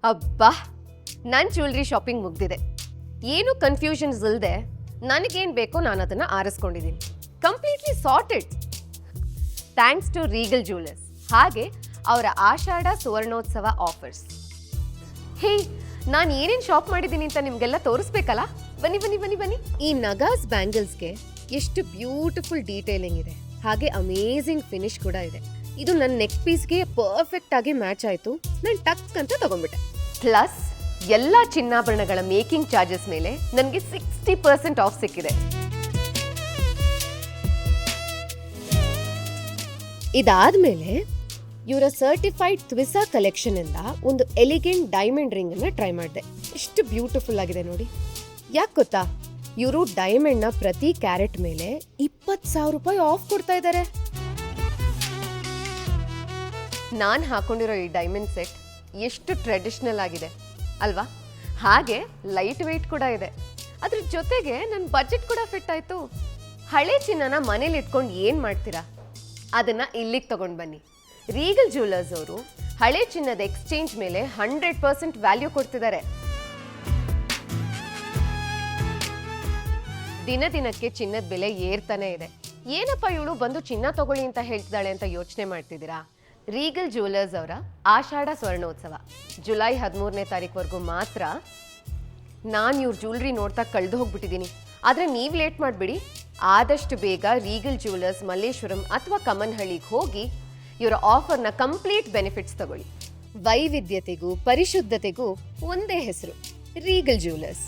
ಅಬ್ಬಾ, ನನ್ನ jewellery shopping ಮುಗ್ದಿದೆ. ಏನು ಕನ್ಫ್ಯೂಷನ್ಸ್ ಇಲ್ಲದೆ ನನಗೇನು ಬೇಕೋ ನಾನು ಅದನ್ನು ಆರಿಸ್ಕೊಂಡಿದ್ದೀನಿ. Completely sorted. Thanks to Regal jewellers ಹಾಗೆ ಅವರ ಆಷಾಢ ಸುವರ್ಣೋತ್ಸವ ಆಫರ್ಸ್. ಹೇ, ನಾನು ಏನೇನು ಶಾಪ್ ಮಾಡಿದ್ದೀನಿ ಅಂತ ನಿಮಗೆಲ್ಲ ತೋರಿಸ್ಬೇಕಲ್ಲ? ಬನ್ನಿ ಬನ್ನಿ ಬನ್ನಿ ಬನ್ನಿ. ಈ ನಗಾಸ್ ಬ್ಯಾಂಗಲ್ಸ್ಗೆ ಎಷ್ಟು ಬ್ಯೂಟಿಫುಲ್ ಡೀಟೇಲಿಂಗ್ ಇದೆ, ಹಾಗೆ ಅಮೇಝಿಂಗ್ ಫಿನಿಶ್ ಕೂಡ ಇದೆ. ಇದು ನನ್ನ ನೆಕ್ ಪೀಸ್ಗೆ ಪರ್ಫೆಕ್ಟ್ ಆಗಿ ಮ್ಯಾಚ್ ಆಯಿತು. ನಾನು ಟಕ್ ಅಂತ ತಗೊಂಡ್ಬಿಟ್ಟೆ. ಪ್ಲಸ್ ಎಲ್ಲ ಚಿನ್ನಾಭರಣಗಳ ಮೇಕಿಂಗ್ ಚಾರ್ಜಸ್ ಮೇಲೆ ನನಗೆ 60% ಆಫ್ ಸಿಕ್ಕಿದೆ. ಇದಾದ್ಮೇಲೆ ಇವರ ಸರ್ಟಿಫೈಡ್ ಟ್ವಿಸಾ ಕಲೆಕ್ಷನ್ ಇಂದ ಒಂದು ಎಲಿಗೆಂಟ್ ಡೈಮಂಡ್ ರಿಂಗ್ ಅನ್ನ ಟ್ರೈ ಮಾಡಿದೆ. ಎಷ್ಟು ಬ್ಯೂಟಿಫುಲ್ ಆಗಿದೆ ನೋಡಿ. ಯಾಕೆ ಗೊತ್ತಾ, ಇವರು ಡೈಮಂಡ್ ನ ಪ್ರತಿ ಕ್ಯಾರೆಟ್ ಮೇಲೆ 20,000 ರೂಪಾಯಿ ಆಫ್ ಕೊಡ್ತಾ ಇದ್ದಾರೆ. ನಾನು ಹಾಕೊಂಡಿರೋ ಈ ಡೈಮಂಡ್ ಸೆಟ್ ಎಷ್ಟು ಟ್ರೆಡಿಷನಲ್ ಆಗಿದೆ ಅಲ್ವಾ? ಹಾಗೆ ಲೈಟ್ ವೆಯ್ಟ್ ಕೂಡ ಇದೆ. ಅದ್ರ ಜೊತೆಗೆ ನನ್ನ ಬಜೆಟ್ ಕೂಡ ಫಿಟ್ ಆಯ್ತು. ಹಳೆ ಚಿನ್ನನ ಮನೇಲಿ ಇಟ್ಕೊಂಡು ಏನು ಮಾಡ್ತೀರಾ, ಅದನ್ನ ಇಲ್ಲಿಗೆ ತಗೊಂಡು ಬನ್ನಿ. ರೀಗಲ್ ಜ್ಯುವೆಲರ್ಸ್ ಅವರು ಹಳೆ ಚಿನ್ನದ ಎಕ್ಸ್ಚೇಂಜ್ ಮೇಲೆ 100% ವ್ಯಾಲ್ಯೂ ಕೊಡ್ತಿದ್ದಾರೆ. ದಿನ ದಿನಕ್ಕೆ ಚಿನ್ನದ ಬೆಲೆ ಏರ್ತಾನೆ ಇದೆ. ಏನಪ್ಪ ಇವಳು ಬಂದು ಚಿನ್ನ ತಗೊಳ್ಳಿ ಅಂತ ಹೇಳ್ತಿದ್ದಾಳೆ ಅಂತ ಯೋಚನೆ ಮಾಡ್ತಿದ್ದೀರಾ? ರೀಗಲ್ ಜ್ಯುವೆಲರ್ಸ್ ಅವರ ಆಷಾಢ ಸ್ವರ್ಣೋತ್ಸವ ಜುಲೈ 13ನೇ ತಾರೀಕುವರೆಗೂ ಮಾತ್ರ. ನಾನು ಇವ್ರ ಜ್ಯುವೆಲ್ರಿ ನೋಡ್ತಾ ಕಳೆದು ಹೋಗ್ಬಿಟ್ಟಿದ್ದೀನಿ. ಆದರೆ ನೀವು ಲೇಟ್ ಮಾಡಿಬಿಡಿ. ಆದಷ್ಟು ಬೇಗ ರೀಗಲ್ ಜ್ಯುವೆಲರ್ಸ್ ಮಲ್ಲೇಶ್ವರಂ ಅಥವಾ ಕಮ್ಮನಹಳ್ಳಿಗೆ ಹೋಗಿ ಇವರ ಆಫರ್ನ ಕಂಪ್ಲೀಟ್ ಬೆನಿಫಿಟ್ಸ್ ತಗೊಳ್ಳಿ. ವೈವಿಧ್ಯತೆಗೂ ಪರಿಶುದ್ಧತೆಗೂ ಒಂದೇ ಹೆಸರು, ರೀಗಲ್ ಜ್ಯುವೆಲರ್ಸ್.